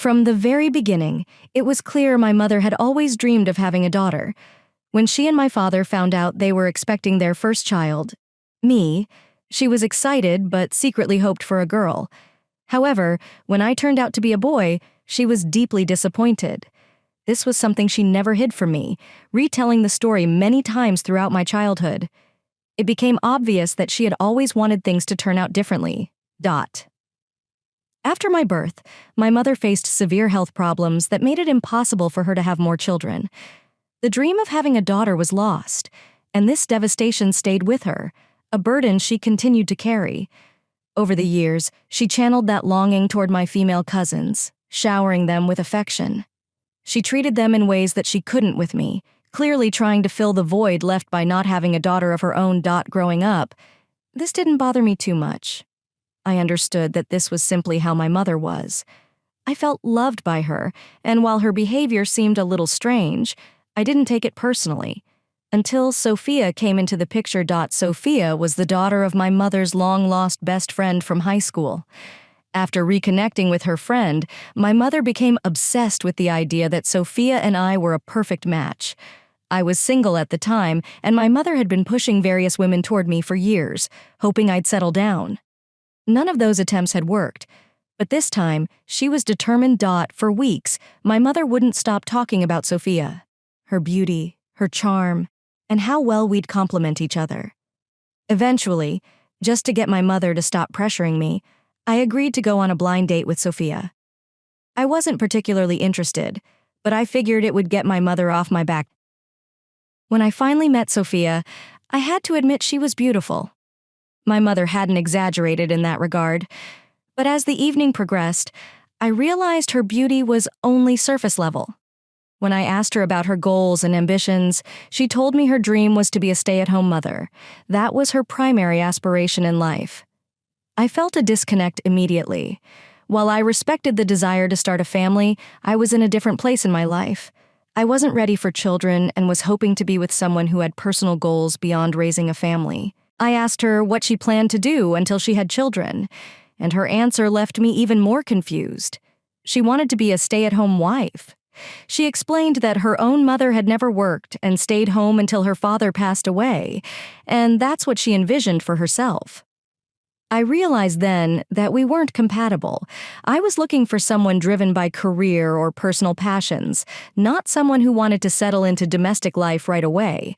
From the very beginning, it was clear my mother had always dreamed of having a daughter. When she and my father found out they were expecting their first child, me, she was excited but secretly hoped for a girl. However, when I turned out to be a boy, she was deeply disappointed. This was something she never hid from me, retelling the story many times throughout my childhood. It became obvious that she had always wanted things to turn out differently. After my birth, my mother faced severe health problems that made it impossible for her to have more children. The dream of having a daughter was lost, and this devastation stayed with her, a burden she continued to carry. Over the years, she channeled that longing toward my female cousins, showering them with affection. She treated them in ways that she couldn't with me, clearly trying to fill the void left by not having a daughter of her own. Growing up, this didn't bother me too much. I understood that this was simply how my mother was. I felt loved by her, and while her behavior seemed a little strange, I didn't take it personally. Until Sophia came into the picture. Sophia was the daughter of my mother's long-lost best friend from high school. After reconnecting with her friend, my mother became obsessed with the idea that Sophia and I were a perfect match. I was single at the time, and my mother had been pushing various women toward me for years, hoping I'd settle down. None of those attempts had worked, but this time, she was determined. For weeks, my mother wouldn't stop talking about Sophia, her beauty, her charm, and how well we'd complement each other. Eventually, just to get my mother to stop pressuring me, I agreed to go on a blind date with Sophia. I wasn't particularly interested, but I figured it would get my mother off my back. When I finally met Sophia, I had to admit she was beautiful. My mother hadn't exaggerated in that regard, but as the evening progressed, I realized her beauty was only surface level. When I asked her about her goals and ambitions, she told me her dream was to be a stay-at-home mother. That was her primary aspiration in life. I felt a disconnect immediately. While I respected the desire to start a family, I was in a different place in my life. I wasn't ready for children and was hoping to be with someone who had personal goals beyond raising a family. I asked her what she planned to do until she had children, and her answer left me even more confused. She wanted to be a stay-at-home wife. She explained that her own mother had never worked and stayed home until her father passed away, and that's what she envisioned for herself. I realized then that we weren't compatible. I was looking for someone driven by career or personal passions, not someone who wanted to settle into domestic life right away.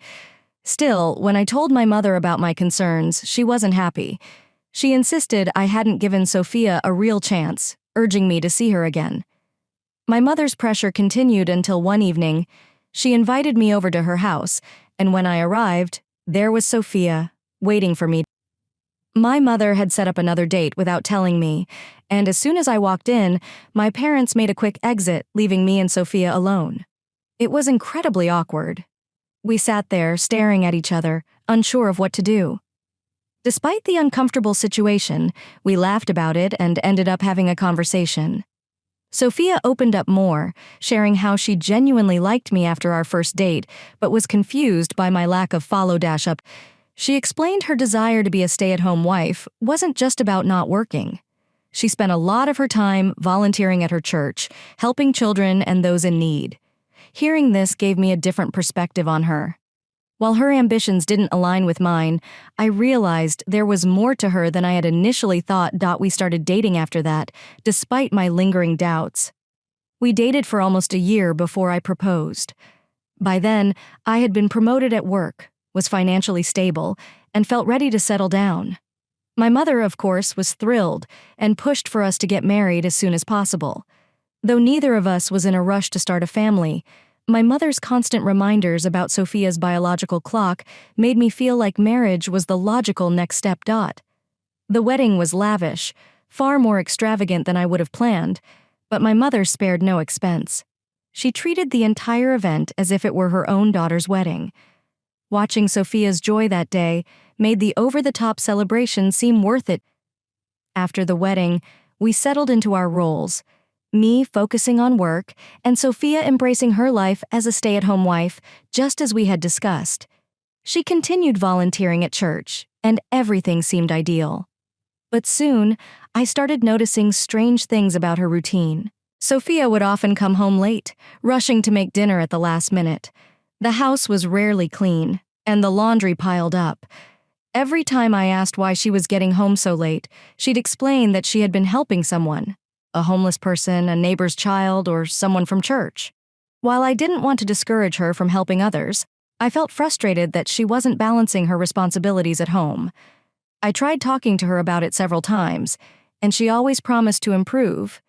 Still, when I told my mother about my concerns, she wasn't happy. She insisted I hadn't given Sophia a real chance, urging me to see her again. My mother's pressure continued until one evening, she invited me over to her house, and when I arrived, there was Sophia, waiting for me. My mother had set up another date without telling me, and as soon as I walked in, my parents made a quick exit, leaving me and Sophia alone. It was incredibly awkward. We sat there, staring at each other, unsure of what to do. Despite the uncomfortable situation, we laughed about it and ended up having a conversation. Sophia opened up more, sharing how she genuinely liked me after our first date, but was confused by my lack of follow-up. She explained her desire to be a stay-at-home wife wasn't just about not working. She spent a lot of her time volunteering at her church, helping children and those in need. Hearing this gave me a different perspective on her. While her ambitions didn't align with mine, I realized there was more to her than I had initially thought. We started dating after that, despite my lingering doubts. We dated for almost a year before I proposed. By then, I had been promoted at work, was financially stable, and felt ready to settle down. My mother, of course, was thrilled and pushed for us to get married as soon as possible. Though neither of us was in a rush to start a family, my mother's constant reminders about Sophia's biological clock made me feel like marriage was the logical next step. The wedding was lavish, far more extravagant than I would have planned, but my mother spared no expense. She treated the entire event as if it were her own daughter's wedding. Watching Sophia's joy that day made the over-the-top celebration seem worth it. After the wedding, we settled into our roles, me focusing on work, and Sophia embracing her life as a stay-at-home wife, just as we had discussed. She continued volunteering at church, and everything seemed ideal. But soon, I started noticing strange things about her routine. Sophia would often come home late, rushing to make dinner at the last minute. The house was rarely clean, and the laundry piled up. Every time I asked why she was getting home so late, she'd explain that she had been helping someone, a homeless person, a neighbor's child, or someone from church. While I didn't want to discourage her from helping others, I felt frustrated that she wasn't balancing her responsibilities at home. I tried talking to her about it several times, and she always promised to improve,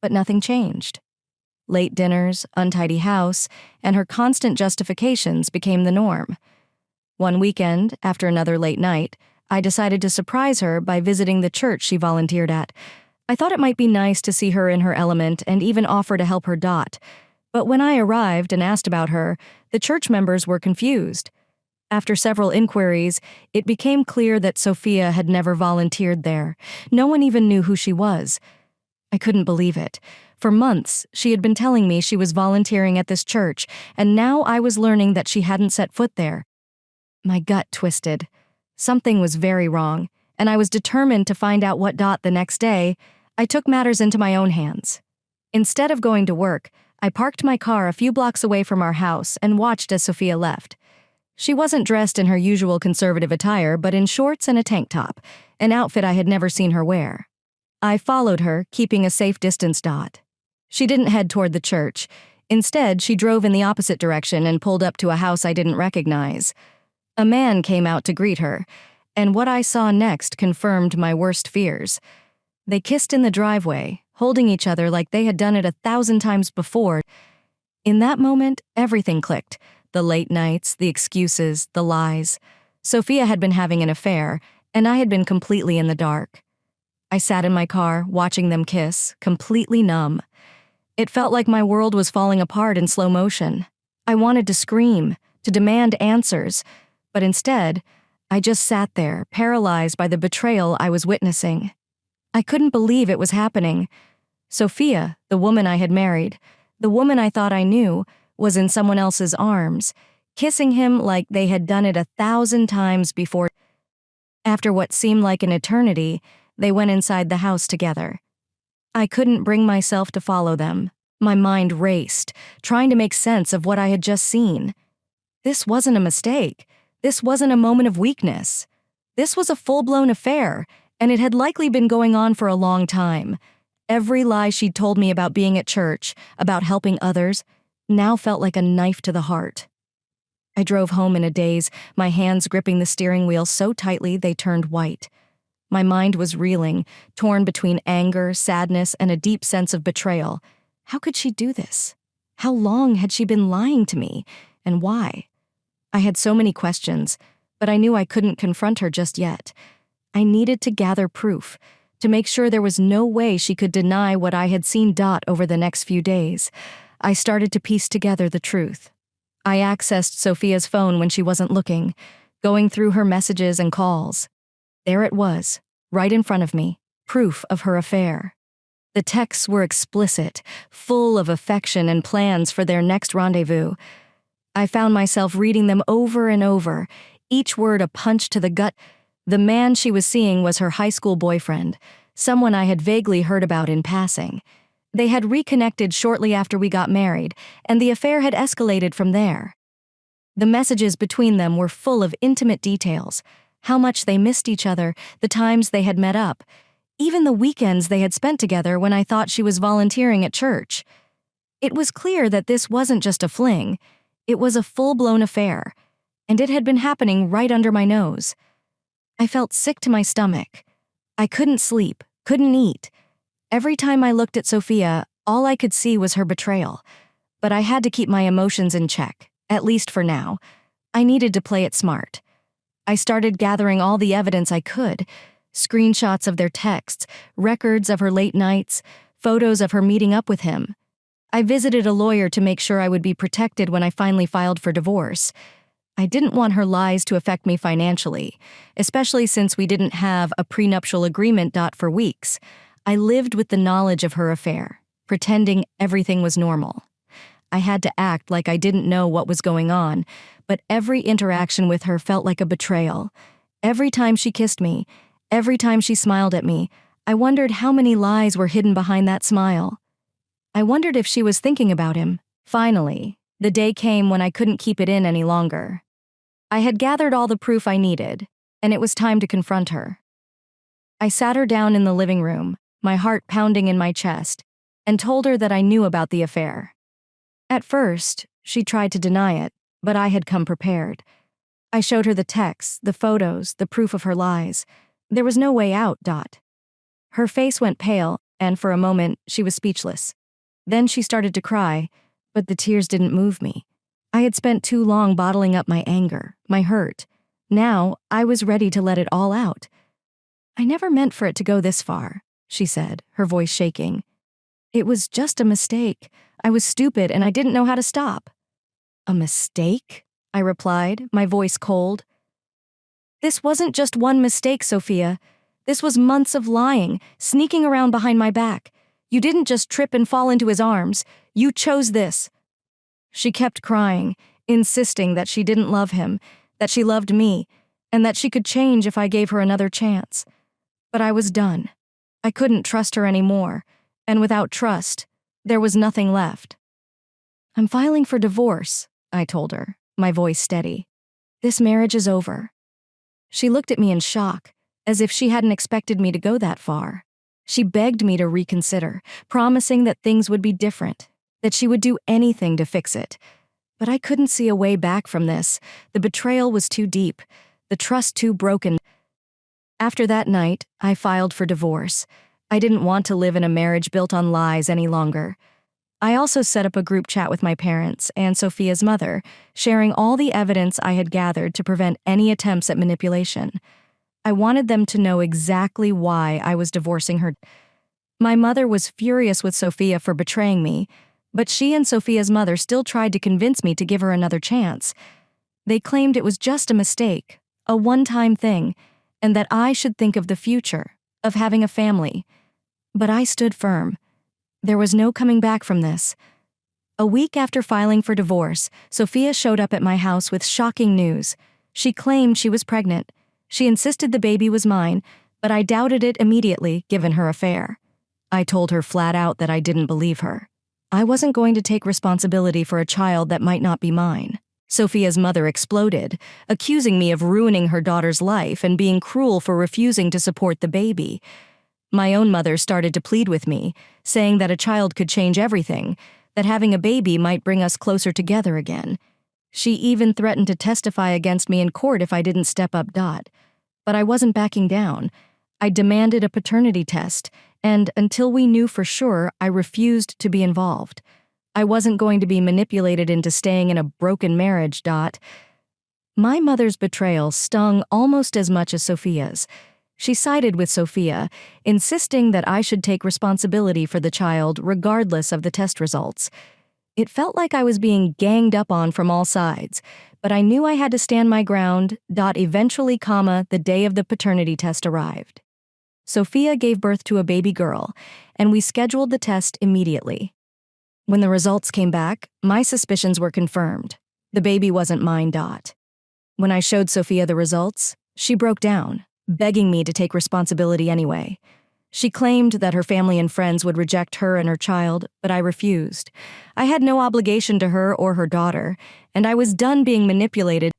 but nothing changed. Late dinners, untidy house, and her constant justifications became the norm. One weekend, after another late night, I decided to surprise her by visiting the church she volunteered at. I thought it might be nice to see her in her element and even offer to help her dot. But when I arrived and asked about her, the church members were confused. After several inquiries, it became clear that Sophia had never volunteered there. No one even knew who she was. I couldn't believe it. For months, she had been telling me she was volunteering at this church, and now I was learning that she hadn't set foot there. My gut twisted. Something was very wrong, and I was determined to find out what dot the next day. I took matters into my own hands. Instead of going to work, I parked my car a few blocks away from our house and watched as Sophia left. She wasn't dressed in her usual conservative attire, but in shorts and a tank top, an outfit I had never seen her wear. I followed her, keeping a safe distance dot. She didn't head toward the church. Instead, she drove in the opposite direction and pulled up to a house I didn't recognize. A man came out to greet her, and what I saw next confirmed my worst fears. They kissed in the driveway, holding each other like they had done it 1,000 times before. In that moment, everything clicked. The late nights, the excuses, the lies. Sophia had been having an affair, and I had been completely in the dark. I sat in my car, watching them kiss, completely numb. It felt like my world was falling apart in slow motion. I wanted to scream, to demand answers, but instead, I just sat there, paralyzed by the betrayal I was witnessing. I couldn't believe it was happening. Sophia, the woman I had married, the woman I thought I knew, was in someone else's arms, kissing him like they had done it 1,000 times before. After what seemed like an eternity, they went inside the house together. I couldn't bring myself to follow them. My mind raced, trying to make sense of what I had just seen. This wasn't a mistake. This wasn't a moment of weakness. This was a full-blown affair, and it had likely been going on for a long time. Every lie she'd told me about being at church, about helping others, now felt like a knife to the heart. I drove home in a daze, my hands gripping the steering wheel so tightly they turned white. My mind was reeling, torn between anger, sadness, and a deep sense of betrayal. How could she do this? How long had she been lying to me, and why? I had so many questions, but I knew I couldn't confront her just yet. I needed to gather proof, to make sure there was no way she could deny what I had seen dot over the next few days. I started to piece together the truth. I accessed Sophia's phone when she wasn't looking, going through her messages and calls. There it was, right in front of me, proof of her affair. The texts were explicit, full of affection and plans for their next rendezvous. I found myself reading them over and over, each word a punch to the gut. The man she was seeing was her high school boyfriend, someone I had vaguely heard about in passing. They had reconnected shortly after we got married, and the affair had escalated from there. The messages between them were full of intimate details, how much they missed each other, the times they had met up, even the weekends they had spent together when I thought she was volunteering at church. It was clear that this wasn't just a fling. It was a full-blown affair, and it had been happening right under my nose. I felt sick to my stomach. I couldn't sleep, couldn't eat. Every time I looked at Sophia, all I could see was her betrayal. But I had to keep my emotions in check, at least for now. I needed to play it smart. I started gathering all the evidence I could, screenshots of their texts, records of her late nights, photos of her meeting up with him. I visited a lawyer to make sure I would be protected when I finally filed for divorce. I didn't want her lies to affect me financially, especially since we didn't have a prenuptial agreement for weeks. I lived with the knowledge of her affair, pretending everything was normal. I had to act like I didn't know what was going on, but every interaction with her felt like a betrayal. Every time she kissed me, every time she smiled at me, I wondered how many lies were hidden behind that smile. I wondered if she was thinking about him. Finally, the day came when I couldn't keep it in any longer. I had gathered all the proof I needed, and it was time to confront her. I sat her down in the living room, my heart pounding in my chest, and told her that I knew about the affair. At first, she tried to deny it, but I had come prepared. I showed her the texts, the photos, the proof of her lies. There was no way out. Her face went pale, and for a moment, she was speechless. Then she started to cry, but the tears didn't move me. I had spent too long bottling up my anger, my hurt. Now, I was ready to let it all out. "I never meant for it to go this far," she said, her voice shaking. "It was just a mistake. I was stupid and I didn't know how to stop." "A mistake?" I replied, my voice cold. "This wasn't just one mistake, Sophia. This was months of lying, sneaking around behind my back. You didn't just trip and fall into his arms. You chose this." She kept crying, insisting that she didn't love him, that she loved me, and that she could change if I gave her another chance. But I was done. I couldn't trust her anymore, and without trust, there was nothing left. "I'm filing for divorce," I told her, my voice steady. "This marriage is over." She looked at me in shock, as if she hadn't expected me to go that far. She begged me to reconsider, promising that things would be different, that she would do anything to fix it. But I couldn't see a way back from this. The betrayal was too deep, the trust too broken. After that night, I filed for divorce. I didn't want to live in a marriage built on lies any longer. I also set up a group chat with my parents and Sophia's mother, sharing all the evidence I had gathered to prevent any attempts at manipulation. I wanted them to know exactly why I was divorcing her. My mother was furious with Sophia for betraying me, but she and Sophia's mother still tried to convince me to give her another chance. They claimed it was just a mistake, a one-time thing, and that I should think of the future, of having a family. But I stood firm. There was no coming back from this. A week after filing for divorce, Sophia showed up at my house with shocking news. She claimed she was pregnant. She insisted the baby was mine, but I doubted it immediately, given her affair. I told her flat out that I didn't believe her. I wasn't going to take responsibility for a child that might not be mine. Sophia's mother exploded, accusing me of ruining her daughter's life and being cruel for refusing to support the baby. My own mother started to plead with me, saying that a child could change everything, that having a baby might bring us closer together again. She even threatened to testify against me in court if I didn't step up. But I wasn't backing down. I demanded a paternity test, and until we knew for sure, I refused to be involved. I wasn't going to be manipulated into staying in a broken marriage. My mother's betrayal stung almost as much as Sophia's. She sided with Sophia, insisting that I should take responsibility for the child regardless of the test results. It felt like I was being ganged up on from all sides, but I knew I had to stand my ground. Eventually, the day of the paternity test arrived. Sophia gave birth to a baby girl, and we scheduled the test immediately. When the results came back, my suspicions were confirmed. The baby wasn't mine. When I showed Sophia the results, she broke down, begging me to take responsibility anyway. She claimed that her family and friends would reject her and her child, but I refused. I had no obligation to her or her daughter, and I was done being manipulated.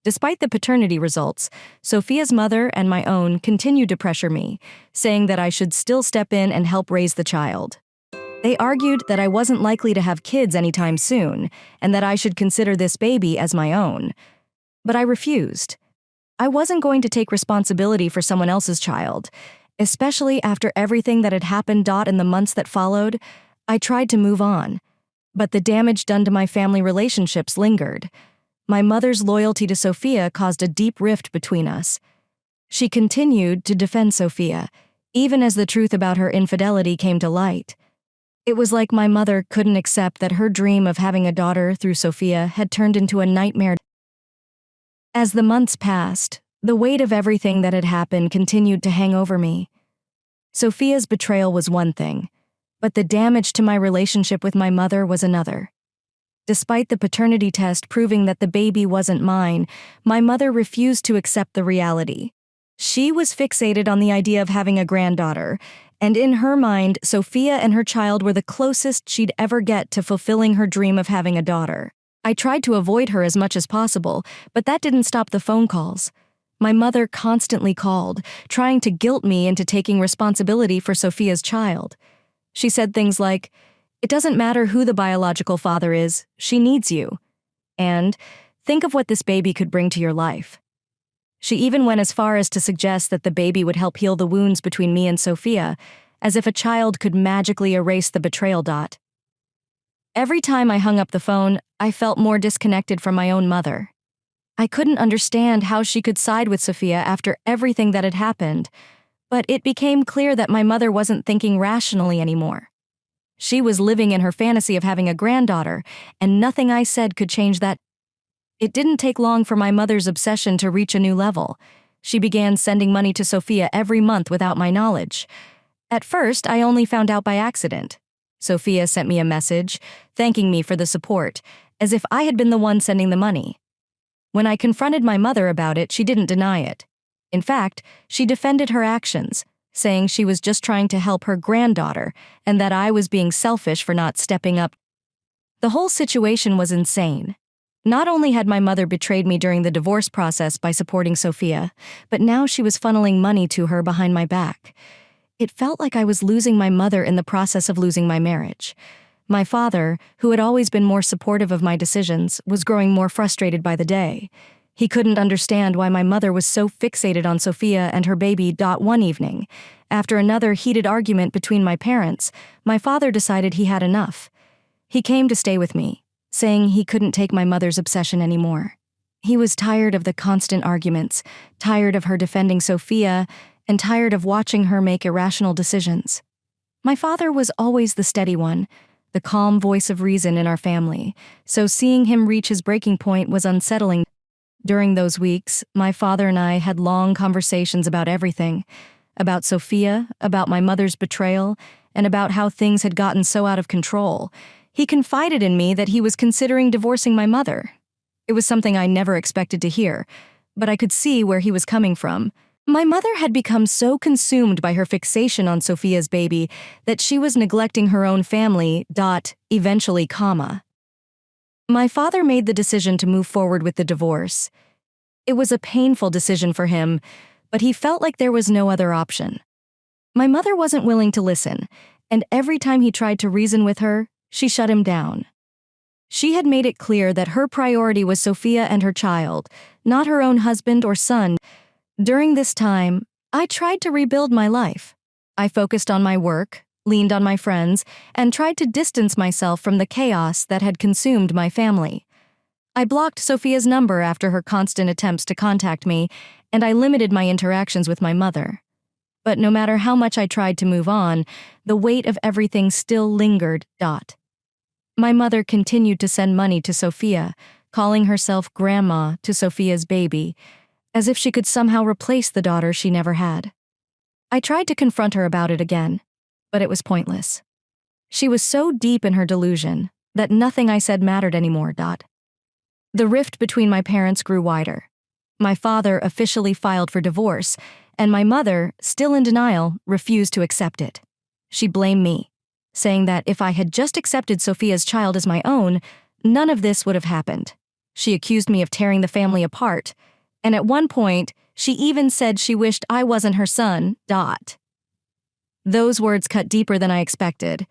Despite the paternity results, Sophia's mother and my own continued to pressure me, saying that I should still step in and help raise the child. They argued that I wasn't likely to have kids anytime soon, and that I should consider this baby as my own. But I refused. I wasn't going to take responsibility for someone else's child. Especially after everything that had happened. In the months that followed, I tried to move on. But the damage done to my family relationships lingered. My mother's loyalty to Sophia caused a deep rift between us. She continued to defend Sophia, even as the truth about her infidelity came to light. It was like my mother couldn't accept that her dream of having a daughter through Sophia had turned into a nightmare. As the months passed, the weight of everything that had happened continued to hang over me. Sophia's betrayal was one thing, but the damage to my relationship with my mother was another. Despite the paternity test proving that the baby wasn't mine, my mother refused to accept the reality. She was fixated on the idea of having a granddaughter, And in her mind, Sophia and her child were the closest she'd ever get to fulfilling her dream of having a daughter. I tried to avoid her as much as possible, but that didn't stop the phone calls. My mother constantly called, trying to guilt me into taking responsibility for Sophia's child. She said things like, "It doesn't matter who the biological father is, she needs you." And, "Think of what this baby could bring to your life." She even went as far as to suggest that the baby would help heal the wounds between me and Sophia, as if a child could magically erase the betrayal. Every time I hung up the phone, I felt more disconnected from my own mother. I couldn't understand how she could side with Sophia after everything that had happened, but it became clear that my mother wasn't thinking rationally anymore. She was living in her fantasy of having a granddaughter, and nothing I said could change that. It didn't take long for my mother's obsession to reach a new level. She began sending money to Sophia every month without my knowledge. At first, I only found out by accident. Sophia sent me a message, thanking me for the support, as if I had been the one sending the money. When I confronted my mother about it, she didn't deny it. In fact, she defended her actions, saying she was just trying to help her granddaughter and that I was being selfish for not stepping up. The whole situation was insane. Not only had my mother betrayed me during the divorce process by supporting Sophia, but now she was funneling money to her behind my back. It felt like I was losing my mother in the process of losing my marriage. My father, who had always been more supportive of my decisions, was growing more frustrated by the day. He couldn't understand why my mother was so fixated on Sophia and her baby. One evening, after another heated argument between my parents, my father decided he had enough. He came to stay with me, saying he couldn't take my mother's obsession anymore. He was tired of the constant arguments, tired of her defending Sophia, and tired of watching her make irrational decisions. My father was always the steady one, the calm voice of reason in our family, so seeing him reach his breaking point was unsettling. During those weeks, my father and I had long conversations about everything, about Sophia, about my mother's betrayal, and about how things had gotten so out of control. He confided in me that he was considering divorcing my mother. It was something I never expected to hear, but I could see where he was coming from. My mother had become so consumed by her fixation on Sophia's baby that she was neglecting her own family. Eventually, my father made the decision to move forward with the divorce. It was a painful decision for him, but he felt like there was no other option. My mother wasn't willing to listen, and every time he tried to reason with her, she shut him down. She had made it clear that her priority was Sophia and her child, not her own husband or son. During this time, I tried to rebuild my life. I focused on my work, leaned on my friends, and tried to distance myself from the chaos that had consumed my family. I blocked Sophia's number after her constant attempts to contact me, and I limited my interactions with my mother. But no matter how much I tried to move on, the weight of everything still lingered. My mother continued to send money to Sophia, calling herself Grandma to Sophia's baby, as if she could somehow replace the daughter she never had. I tried to confront her about it again, but it was pointless. She was so deep in her delusion that nothing I said mattered anymore. The rift between my parents grew wider. My father officially filed for divorce, and my mother, still in denial, refused to accept it. She blamed me, saying that if I had just accepted Sophia's child as my own, none of this would have happened. She accused me of tearing the family apart, and at one point, she even said she wished I wasn't her son. Those words cut deeper than I expected.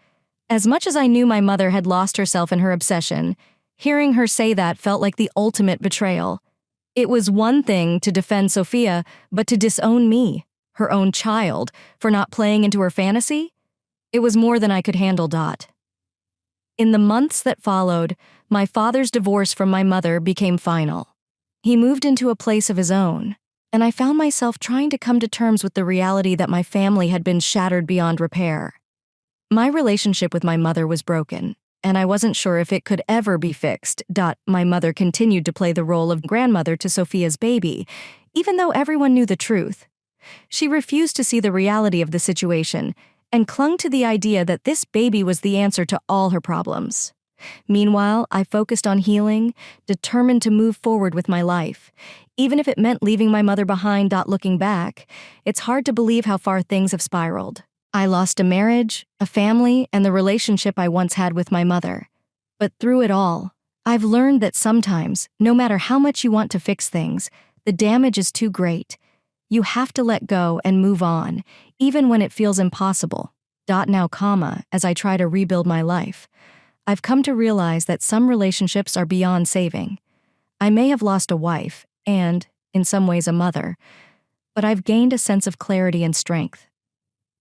As much as I knew my mother had lost herself in her obsession, hearing her say that felt like the ultimate betrayal. It was one thing to defend Sophia, but to disown me, her own child, for not playing into her fantasy? It was more than I could handle. In the months that followed, my father's divorce from my mother became final. He moved into a place of his own, and I found myself trying to come to terms with the reality that my family had been shattered beyond repair. My relationship with my mother was broken, and I wasn't sure if it could ever be fixed. My mother continued to play the role of grandmother to Sophia's baby, even though everyone knew the truth. She refused to see the reality of the situation and clung to the idea that this baby was the answer to all her problems. Meanwhile, I focused on healing, determined to move forward with my life, even if it meant leaving my mother behind. Looking back, it's hard to believe how far things have spiraled. I lost a marriage, a family, and the relationship I once had with my mother. But through it all, I've learned that sometimes, no matter how much you want to fix things, the damage is too great. You have to let go and move on, even when it feels impossible. Now, as I try to rebuild my life, I've come to realize that some relationships are beyond saving. I may have lost a wife and, in some ways, a mother, but I've gained a sense of clarity and strength.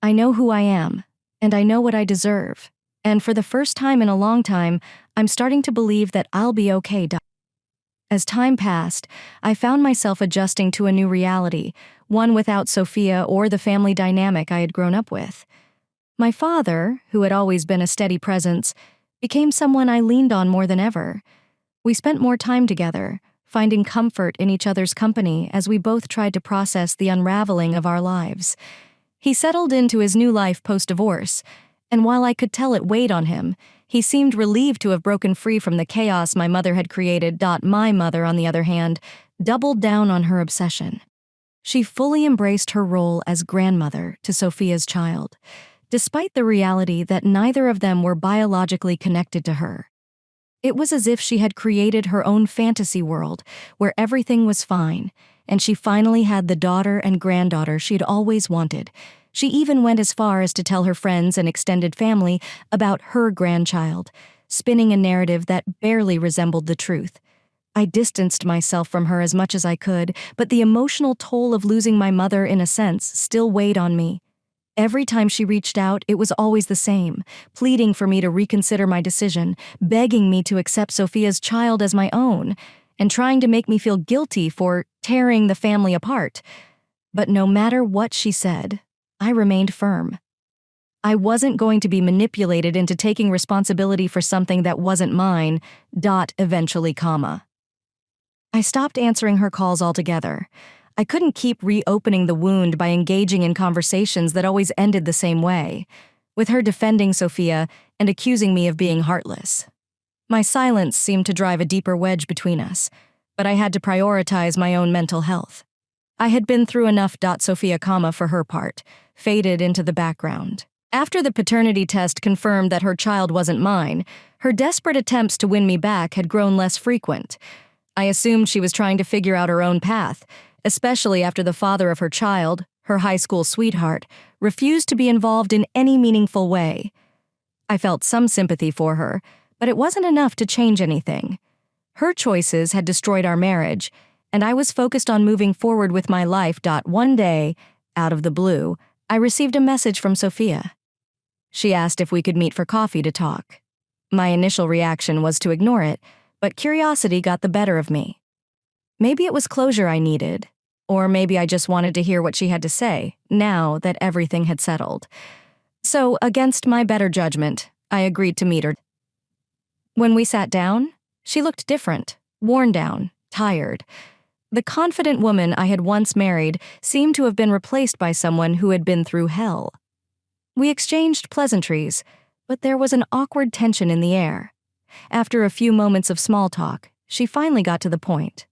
I know who I am, and I know what I deserve. And for the first time in a long time, I'm starting to believe that I'll be okay. As time passed, I found myself adjusting to a new reality, one without Sophia or the family dynamic I had grown up with. My father, who had always been a steady presence, became someone I leaned on more than ever. We spent more time together, finding comfort in each other's company as we both tried to process the unraveling of our lives. He settled into his new life post-divorce, and while I could tell it weighed on him, he seemed relieved to have broken free from the chaos my mother had created. My mother, on the other hand, doubled down on her obsession. She fully embraced her role as grandmother to Sophia's child, despite the reality that neither of them were biologically connected to her. It was as if she had created her own fantasy world where everything was fine, and she finally had the daughter and granddaughter she'd always wanted. She even went as far as to tell her friends and extended family about her grandchild, spinning a narrative that barely resembled the truth. I distanced myself from her as much as I could, but the emotional toll of losing my mother, in a sense, still weighed on me. Every time she reached out, it was always the same, pleading for me to reconsider my decision, begging me to accept Sophia's child as my own, and trying to make me feel guilty for tearing the family apart. But no matter what she said, I remained firm. I wasn't going to be manipulated into taking responsibility for something that wasn't mine. Eventually. I stopped answering her calls altogether. I couldn't keep reopening the wound by engaging in conversations that always ended the same way, with her defending Sophia and accusing me of being heartless. My silence seemed to drive a deeper wedge between us, but I had to prioritize my own mental health. I had been through enough. Sophia, for her part, faded into the background. After the paternity test confirmed that her child wasn't mine, her desperate attempts to win me back had grown less frequent. I assumed she was trying to figure out her own path, especially after the father of her child, her high school sweetheart, refused to be involved in any meaningful way. I felt some sympathy for her, but it wasn't enough to change anything. Her choices had destroyed our marriage, and I was focused on moving forward with my life. One day, out of the blue, I received a message from Sophia. She asked if we could meet for coffee to talk. My initial reaction was to ignore it, but curiosity got the better of me. Maybe it was closure I needed, or maybe I just wanted to hear what she had to say, now that everything had settled. So, against my better judgment, I agreed to meet her. When we sat down, she looked different, worn down, tired. The confident woman I had once married seemed to have been replaced by someone who had been through hell. We exchanged pleasantries, but there was an awkward tension in the air. After a few moments of small talk, she finally got to the point.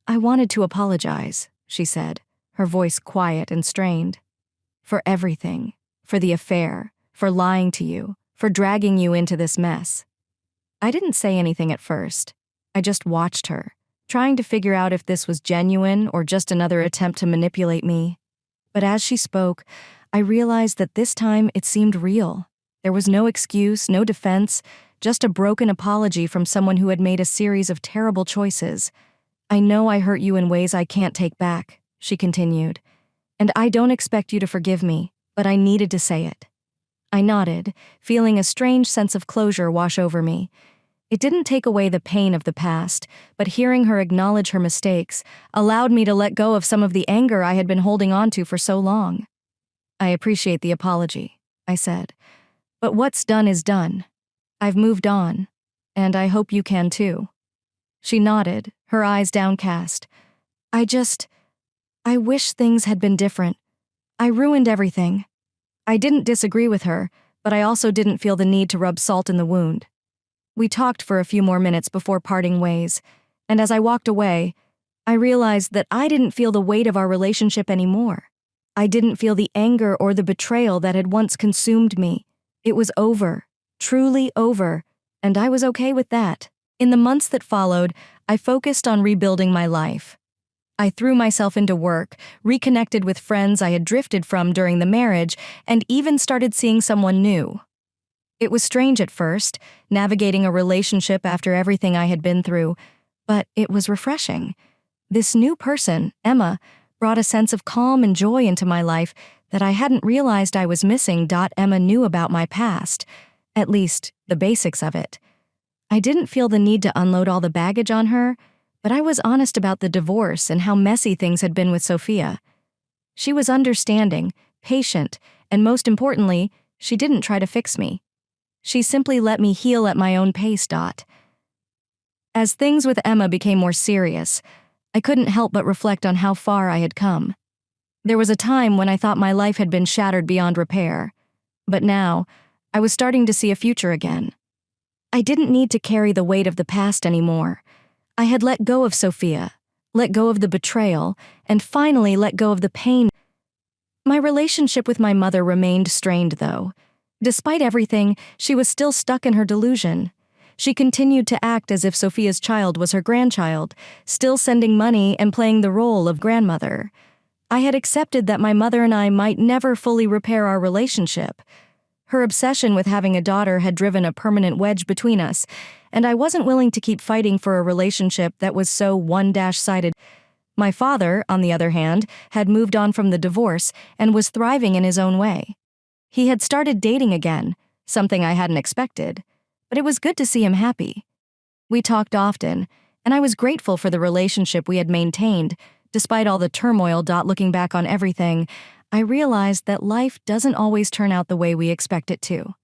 "I wanted to apologize," she said, her voice quiet and strained. "For everything, for the affair, for lying to you, for dragging you into this mess." I didn't say anything at first. I just watched her, trying to figure out if this was genuine or just another attempt to manipulate me. But as she spoke, I realized that this time it seemed real. There was no excuse, no defense, just a broken apology from someone who had made a series of terrible choices. "I know I hurt you in ways I can't take back," she continued, "and I don't expect you to forgive me, but I needed to say it." I nodded, feeling a strange sense of closure wash over me. It didn't take away the pain of the past, but hearing her acknowledge her mistakes allowed me to let go of some of the anger I had been holding on to for so long. "I appreciate the apology," I said, "but what's done is done. I've moved on, and I hope you can too." She nodded, her eyes downcast. I wish things had been different. I ruined everything." I didn't disagree with her, but I also didn't feel the need to rub salt in the wound. We talked for a few more minutes before parting ways, and as I walked away, I realized that I didn't feel the weight of our relationship anymore. I didn't feel the anger or the betrayal that had once consumed me. It was over, truly over, and I was okay with that. In the months that followed, I focused on rebuilding my life. I threw myself into work, reconnected with friends I had drifted from during the marriage, and even started seeing someone new. It was strange at first, navigating a relationship after everything I had been through, but it was refreshing. This new person, Emma, brought a sense of calm and joy into my life that I hadn't realized I was missing. Emma knew about my past, at least the basics of it. I didn't feel the need to unload all the baggage on her, but I was honest about the divorce and how messy things had been with Sophia. She was understanding, patient, and most importantly, she didn't try to fix me. She simply let me heal at my own pace. As things with Emma became more serious, I couldn't help but reflect on how far I had come. There was a time when I thought my life had been shattered beyond repair, but now I was starting to see a future again. I didn't need to carry the weight of the past anymore. I had let go of Sophia, let go of the betrayal, and finally let go of the pain. My relationship with my mother remained strained, though. Despite everything, she was still stuck in her delusion. She continued to act as if Sophia's child was her grandchild, still sending money and playing the role of grandmother. I had accepted that my mother and I might never fully repair our relationship. Her obsession with having a daughter had driven a permanent wedge between us, and I wasn't willing to keep fighting for a relationship that was so one-sided. My father, on the other hand, had moved on from the divorce and was thriving in his own way. He had started dating again, something I hadn't expected, but it was good to see him happy. We talked often, and I was grateful for the relationship we had maintained, despite all the turmoil. Looking back on everything, I realized that life doesn't always turn out the way we expect it to.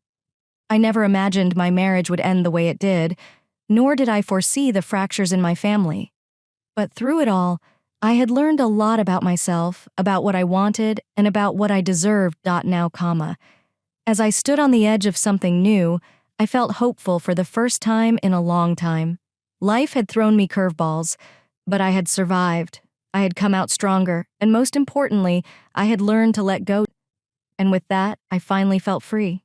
I never imagined my marriage would end the way it did, nor did I foresee the fractures in my family. But through it all, I had learned a lot about myself, about what I wanted, and about what I deserved. Now, as I stood on the edge of something new, I felt hopeful for the first time in a long time. Life had thrown me curveballs, but I had survived. I had come out stronger, and most importantly, I had learned to let go. And with that, I finally felt free.